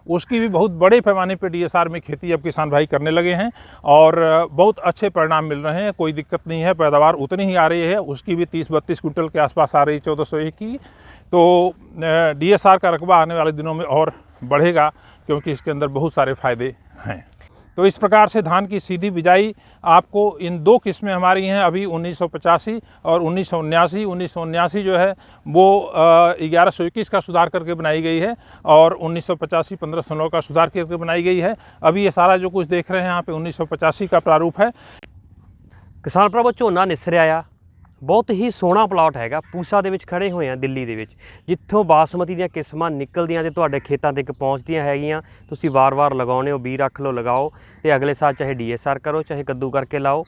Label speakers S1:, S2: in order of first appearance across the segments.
S1: उसकी भी बहुत बड़े पैमाने पर DSR में खेती अब किसान भाई करने लगे हैं और बहुत अच्छे परिणाम मिल रहे हैं। कोई दिक्कत नहीं है, पैदावार उतनी ही आ रही है, उसकी भी 30-32 क्विंटल के आसपास आ रही है 1401 की। तो DSR का रकबा आने वाले दिनों में और बढ़ेगा क्योंकि इसके अंदर बहुत सारे फायदे हैं। तो इस प्रकार से धान की सीधी बिजाई आपको इन 2 किस्में हमारी हैं अभी 1985 और 1979। 1979 जो है वो 1121 का सुधार करके बनाई गई है और 1985 1509 का सुधार करके बनाई गई है। अभी ये सारा जो कुछ देख रहे हैं यहाँ पे 1985 का प्रारूप है।
S2: किसान भरावो ਝੋਨਾ ਨਿਸਰ ਆਇਆ, बहुत ही सोहना प्लॉट हैगा। पूसा ਦੇ ਵਿੱਚ ਖੜੇ ਹੋਏ ਆ ਦਿੱਲੀ ਦੇ ਵਿੱਚ, ਜਿੱਥੋਂ ਬਾਸਮਤੀ ਦੀਆਂ ਕਿਸਮਾਂ ਨਿਕਲਦੀਆਂ ਤੇ ਤੁਹਾਡੇ ਖੇਤਾਂ ਤੱਕ ਪਹੁੰਚਦੀਆਂ ਹੈਗੀਆਂ। ਤੁਸੀਂ ਵਾਰ-ਵਾਰ ਲਗਾਉਣੇ ਹੋ, ਬੀ ਰੱਖ ਲਓ, ਲਗਾਓ ਤੇ ਅਗਲੇ ਸਾਲ ਚਾਹੇ DSR ਕਰੋ, ਚਾਹੇ ਕੱਦੂ ਕਰਕੇ ਲਾਓ,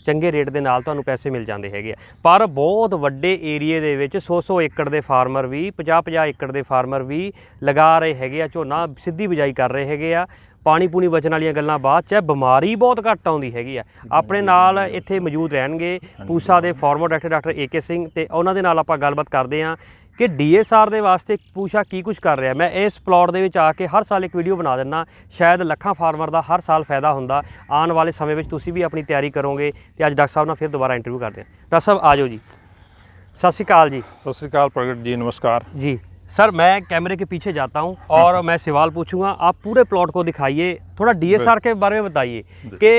S2: ਚੰਗੇ ਰੇਟ ਦੇ ਨਾਲ ਤੁਹਾਨੂੰ ਪੈਸੇ ਮਿਲ ਜਾਂਦੇ ਹੈਗੇ ਆ। ਪਰ ਬਹੁਤ ਵੱਡੇ ਏਰੀਏ ਦੇ ਵਿੱਚ 100-100 ਏਕੜ ਦੇ ਫਾਰਮਰ ਵੀ 50-50 ਏਕੜ ਦੇ ਫਾਰਮਰ ਵੀ ਲਗਾ ਰਹੇ ਹੈਗੇ ਆ ਝੋਨਾ, ਸਿੱਧੀ ਬਿਜਾਈ ਕਰ ਰਹੇ ਹੈਗੇ ਆ। पानी पूनी बचन वाली गल्लां बाद च, बीमारी बहुत घट आउंदी हैगी आ। अपने नाल इत्थे मौजूद रहणगे पूसा दे former director doctor AK Singh ते उन्हां दे नाल आपां गलबात करदे हां कि DSR दे वास्ते पूसा की कुछ कर रहा है। मैं इस प्लॉट दे विच आके हर साल एक वीडियो बना दिंदा, शायद लखां फार्मर दा हर साल फायदा हुंदा। आने वाले समय में तुसीं भी अपनी तैयारी करोगे ते अज डॉक्टर साहब नाल फिर दोबारा इंटरव्यू करदे हां। डॉक्टर साहब आ जाओ जी। सत श्री अकाल जी।
S1: सत श्री अकाल प्रगट जी, नमस्कार
S2: जी। सर मैं कैमरे के पीछे जाता हूं और मैं सवाल पूछूंगा, आप पूरे प्लॉट को दिखाइए। थोड़ा DSR के बारे में बताइए कि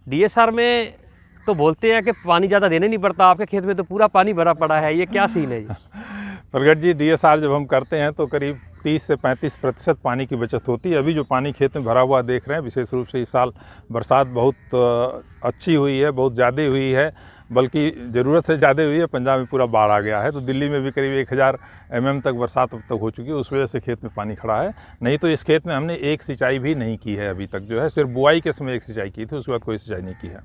S2: DSR में तो बोलते हैं कि पानी ज़्यादा देने नहीं पड़ता, आपके खेत में तो पूरा पानी भरा पड़ा है, ये क्या सीन है जी?
S1: प्रगट जी, DSR जब हम करते हैं तो करीब 30 से 35% पानी की बचत होती है। अभी जो पानी खेत में भरा हुआ देख रहे हैं, विशेष रूप से इस साल बरसात बहुत अच्छी हुई है, बहुत ज़्यादा हुई है, बल्कि ज़रूरत से ज़्यादा हुई है। पंजाब में पूरा बाढ़ आ गया है, तो दिल्ली में भी करीब 1000 mm तक बरसात अब तक हो चुकी है, उस वजह से खेत में पानी खड़ा है। नहीं तो इस खेत में हमने एक सिंचाई भी नहीं की है अभी तक, जो है सिर्फ बुआई के समय एक सिंचाई की थी, उसके बाद कोई सिंचाई नहीं की है।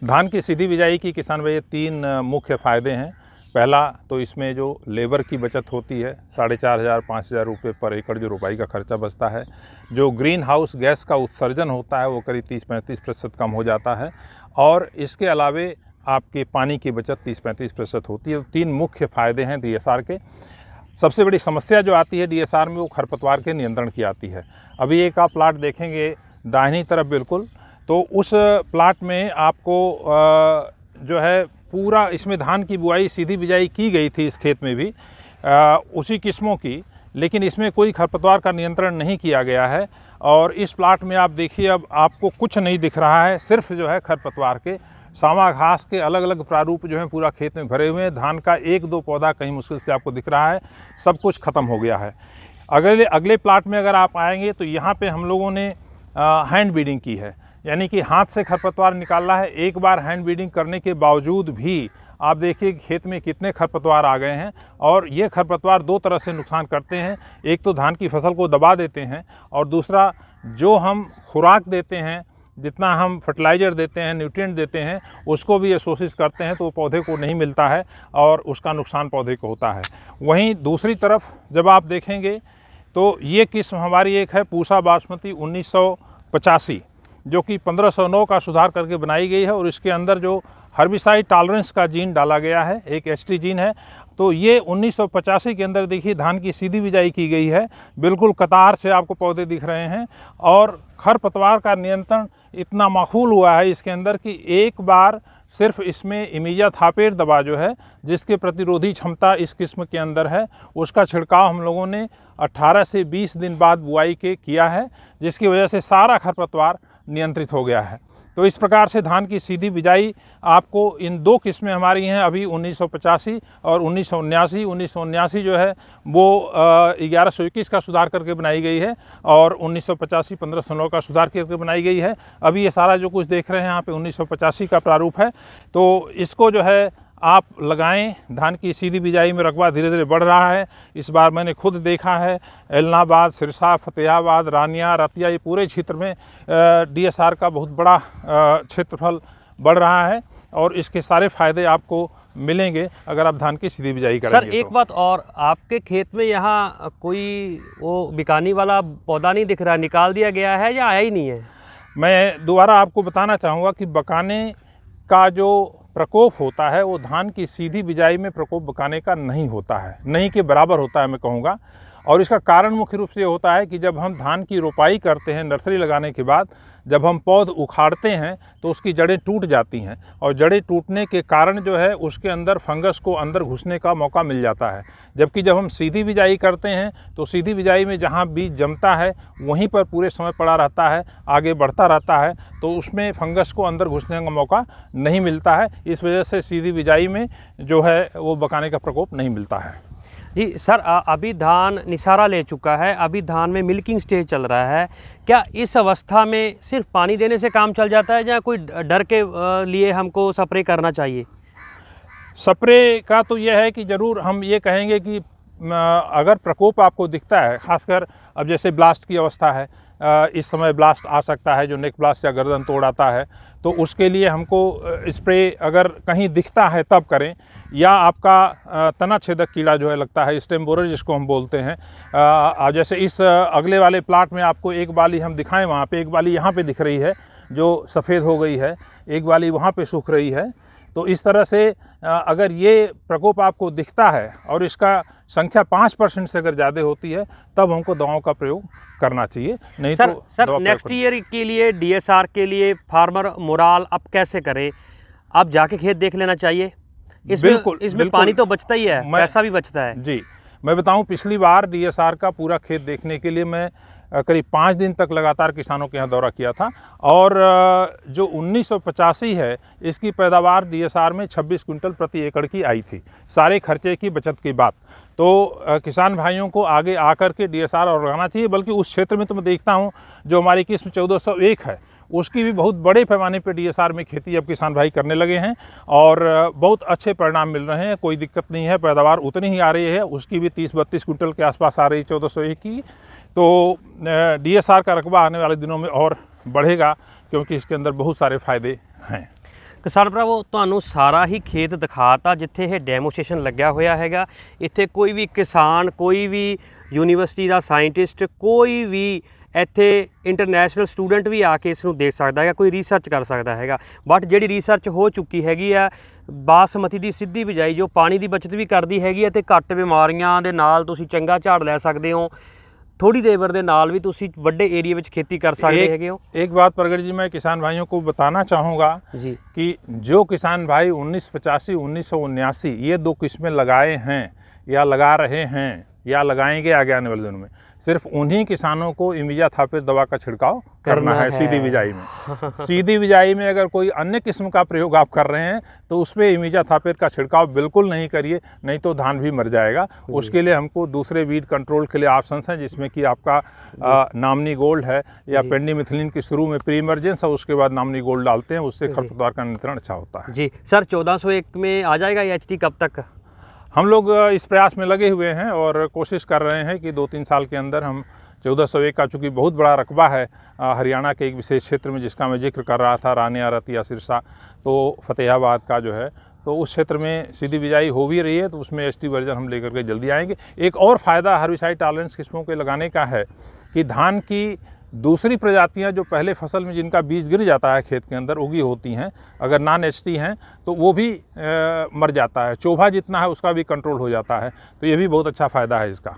S1: धान की सीधी बिजाई की किसान भाई 3 मुख्य फ़ायदे हैं। पहला तो इसमें जो लेबर की बचत होती है, 4500-5000 रुपये पर एकड़ जो रुपाई का खर्चा बचता है। जो ग्रीन हाउस गैस का उत्सर्जन होता है वो करीब 30-35% कम हो जाता है और इसके अलावे आपके पानी की बचत 30-35% होती है। 3 मुख्य फ़ायदे हैं DSR के। सबसे बड़ी समस्या जो आती है DSR में वो खरपतवार के नियंत्रण की आती है। अभी एक आप प्लाट देखेंगे दाहिनी तरफ बिल्कुल, तो उस प्लाट में आपको जो है पूरा इसमें धान की बुआई सीधी बिजाई की गई थी इस खेत में भी उसी किस्मों की, लेकिन इसमें कोई खरपतवार का नियंत्रण नहीं किया गया है। और इस प्लाट में आप देखिए अब आपको कुछ नहीं दिख रहा है, सिर्फ जो है खरपतवार के सामा घास के अलग अलग प्रारूप जो हैं पूरा खेत में भरे हुए हैं। धान का 1-2 पौधा कहीं मुश्किल से आपको दिख रहा है, सब कुछ ख़त्म हो गया है। अगले प्लाट में अगर आप आएंगे तो यहाँ पे हम लोगों ने हैंड बीडिंग की है, यानी कि हाथ से खरपतवार निकालना है। एक बार हैंड बीडिंग करने के बावजूद भी आप देखिए खेत में कितने खरपतवार आ गए हैं और ये खरपतवार 2 तरह से नुकसान करते हैं। एक तो धान की फसल को दबा देते हैं और दूसरा जो हम खुराक देते हैं, जितना हम फर्टिलाइज़र देते हैं, न्यूट्रिएंट देते हैं, उसको भी ये शोषित करते हैं, तो वो पौधे को नहीं मिलता है और उसका नुकसान पौधे को होता है। वहीं दूसरी तरफ जब आप देखेंगे तो ये किस्म हमारी एक है पूसा बासमती 1985, जो कि 1509 का सुधार करके बनाई गई है और इसके अंदर जो हर्बिसाइड टॉलरेंस का जीन डाला गया है, एक HT जीन है। तो ये 1985 के अंदर देखिए धान की सीधी बिजाई की गई है, बिल्कुल कतार से आपको पौधे दिख रहे हैं और खरपतवार का नियंत्रण इतना माकूल हुआ है इसके अंदर कि एक बार सिर्फ इसमें इमिजाथापेर दवा जो है, जिसके प्रतिरोधी क्षमता इस किस्म के अंदर है, उसका छिड़काव हम लोगों ने 18 से 20 दिन बाद बुआई के किया है, जिसकी वजह से सारा खरपतवार नियंत्रित हो गया है। तो इस प्रकार से धान की सीधी बिजाई आपको इन 2 किस्में हमारी हैं अभी 1985 और 1979। 1979 जो है वो 1121 का सुधार करके बनाई गई है और 1985 1509 का सुधार करके बनाई गई है। अभी ये सारा जो कुछ देख रहे हैं यहाँ पे 1985 का प्रारूप है। तो इसको जो है आप लगाएं। धान की सीधी बिजाई में रकबा धीरे धीरे बढ़ रहा है। इस बार मैंने खुद देखा है एलनाबाद, सिरसा, फतेहाबाद, रानिया, रतिया, ये पूरे क्षेत्र में DSR का बहुत बड़ा क्षेत्रफल बढ़ रहा है और इसके सारे फ़ायदे आपको मिलेंगे अगर आप धान की सीधी बिजाई करेंगे।
S2: सर एक बात और, आपके खेत में यहाँ कोई वो बिकानी वाला पौधा नहीं दिख रहा, निकाल दिया गया है या आया ही नहीं है?
S1: मैं दोबारा आपको बताना चाहूँगा कि बकाने का जो प्रकोप होता है वो धान की सीधी बिजाई में प्रकोप बकाने का नहीं होता है, नहीं के बराबर होता है मैं कहूँगा। और इसका कारण मुख्य रूप से ये होता है कि जब हम धान की रोपाई करते हैं नर्सरी लगाने के बाद, जब हम पौध उखाड़ते हैं तो उसकी जड़ें टूट जाती हैं और जड़ें टूटने के कारण जो है उसके अंदर फंगस को अंदर घुसने का मौका मिल जाता है। जबकि जब हम सीधी बिजाई करते हैं तो सीधी बिजाई में जहाँ बीज जमता है वहीं पर पूरे समय पड़ा रहता है, आगे बढ़ता रहता है, तो उसमें फंगस को अंदर घुसने का मौका नहीं मिलता है। इस वजह से सीधी बिजाई में जो है वो बकाने का प्रकोप नहीं मिलता है।
S2: जी सर, अभी धान निसारा ले चुका है, अभी धान में मिल्किंग स्टेज चल रहा है। क्या इस अवस्था में सिर्फ पानी देने से काम चल जाता है या कोई डर के लिए हमको स्प्रे करना चाहिए?
S1: स्प्रे का तो यह है कि ज़रूर हम ये कहेंगे कि अगर प्रकोप आपको दिखता है, खासकर अब जैसे ब्लास्ट की अवस्था है, इस समय ब्लास्ट आ सकता है जो नेक ब्लास्ट या गर्दन तोड़ आता है, तो उसके लिए हमको स्प्रे अगर कहीं दिखता है तब करें, या आपका तना छेदक कीड़ा जो है लगता है, स्टेम बोरर जिसको हम बोलते हैं। जैसे इस अगले वाले प्लाट में आपको एक बाली हम दिखाएं, वहाँ पे एक बाली यहाँ पे दिख रही है जो सफ़ेद हो गई है, एक बाली वहाँ पे सूख रही है। तो इस तरह से अगर ये प्रकोप आपको दिखता है और इसका संख्या 5% से अगर ज़्यादा होती है तब हमको दवाओं का प्रयोग करना चाहिए, नहीं
S2: सर,
S1: तो
S2: सर नेक्स्ट ईयर के लिए डीएसआर के लिए फार्मर मोराल अब कैसे करे? आप जाके खेत देख लेना चाहिए। इसमें बिल्कुल पानी तो बचता ही है, पैसा भी बचता है।
S1: जी, मैं बताऊं, पिछली बार डीएसआर का पूरा खेत देखने के लिए मैं करीब 5 दिन तक लगातार किसानों के यहाँ दौरा किया था, और जो 1985 है इसकी पैदावार डीएसआर में 26 क्विंटल प्रति एकड़ की आई थी, सारे खर्चे की बचत की बात। तो किसान भाइयों को आगे आकर के डीएसआर और लगाना चाहिए। बल्कि उस क्षेत्र में तो मैं देखता हूँ जो हमारी किस्म 1401 है उसकी भी बहुत बड़े पैमाने पर डीएसआर में खेती अब किसान भाई करने लगे हैं और बहुत अच्छे परिणाम मिल रहे हैं, कोई दिक्कत नहीं है, पैदावार उतनी ही आ रही है, उसकी भी 30-32 क्विंटल के आसपास आ रही है 1401 की। तो डीएसआर का रकबा आने वाले दिनों में और बढ़ेगा क्योंकि इसके अंदर बहुत सारे फायदे हैं।
S2: किसान भरावो, ਤੁਹਾਨੂੰ ਸਾਰਾ ਹੀ ਖੇਤ ਦਿਖਾਤਾ ਜਿੱਥੇ ਇਹ ਡੈਮੋਸਟ੍ਰੇਸ਼ਨ ਲੱਗਿਆ ਹੋਇਆ ਹੈਗਾ। ਇੱਥੇ ਕੋਈ ਵੀ ਕਿਸਾਨ, ਕੋਈ ਵੀ ਯੂਨੀਵਰਸਿਟੀ ਦਾ ਸਾਇੰਟਿਸਟ, ਕੋਈ ਵੀ ਇੱਥੇ ਇੰਟਰਨੈਸ਼ਨਲ ਸਟੂਡੈਂਟ ਵੀ ਆ ਕੇ ਇਸ ਨੂੰ ਦੇਖ ਸਕਦਾ ਹੈਗਾ, ਕੋਈ ਰਿਸਰਚ ਕਰ ਸਕਦਾ ਹੈਗਾ। ਬਟ ਜਿਹੜੀ ਰਿਸਰਚ ਹੋ ਚੁੱਕੀ ਹੈਗੀ ਆ ਬਾਸਮਤੀ ਦੀ ਸਿੱਧੀ ਬਿਜਾਈ ਜੋ ਪਾਣੀ ਦੀ ਬਚਤ ਵੀ ਕਰਦੀ ਹੈਗੀ ਹੈ ਤੇ ਘੱਟ ਬਿਮਾਰੀਆਂ ਦੇ ਨਾਲ ਤੁਸੀਂ ਚੰਗਾ ਝਾੜ ਲੈ ਸਕਦੇ ਹੋ, थोड़ी लेबर के नाल भी तुसी बड़े एरिया में खेती कर सकते हो।
S1: एक बात प्रगट जी मैं किसान भाइयों को बताना चाहूँगा जी कि जो किसान भाई 1985 1979 ये 2 किस्में लगाए हैं या लगा रहे हैं या लगाएंगे आगे आने वाले दिनों में, सिर्फ उन्हीं किसानों को इमिजाथापिर दवा का छिड़काव करना है सीधी बिजाई में। सीधी बिजाई में अगर कोई अन्य किस्म का प्रयोग आप कर रहे हैं तो उसमें इमिजाथापिर का छिड़काव बिल्कुल नहीं करिए, नहीं तो धान भी मर जाएगा। उसके लिए हमको दूसरे वीड कंट्रोल के लिए ऑप्शंस हैं जिसमें कि आपका नामनी गोल्ड है या पेंडीमिथिलिन की शुरू में प्री इमरजेंस और उसके बाद नामनी गोल्ड डालते हैं, उससे खरपतवार का नियंत्रण अच्छा होता है।
S2: जी सर, 1401 में आ जाएगा एचटी कब तक?
S1: हम लोग इस प्रयास में लगे हुए हैं और कोशिश कर रहे हैं कि 2-3 साल के अंदर हम 1401 का, चूँकि बहुत बड़ा रकबा है हरियाणा के एक विशेष क्षेत्र में जिसका मैं जिक्र कर रहा था, रानिया, रतिया, सिरसा, तो फतेहाबाद का जो है, तो उस क्षेत्र में सीधी बिजाई हो भी रही है, तो उसमें एचटी वर्जन हम लेकर के जल्दी आएंगे। एक और फ़ायदा हर्बिसाइड टॉलरेंस किस्मों के लगाने का है कि धान की दूसरी प्रजातियां जो पहले फसल में जिनका बीज गिर जाता है खेत के अंदर उगी होती हैं, अगर नॉन एचटी हैं तो वो भी मर जाता है, चोभा जितना है उसका भी कंट्रोल हो जाता है, तो ये भी बहुत अच्छा फ़ायदा है इसका।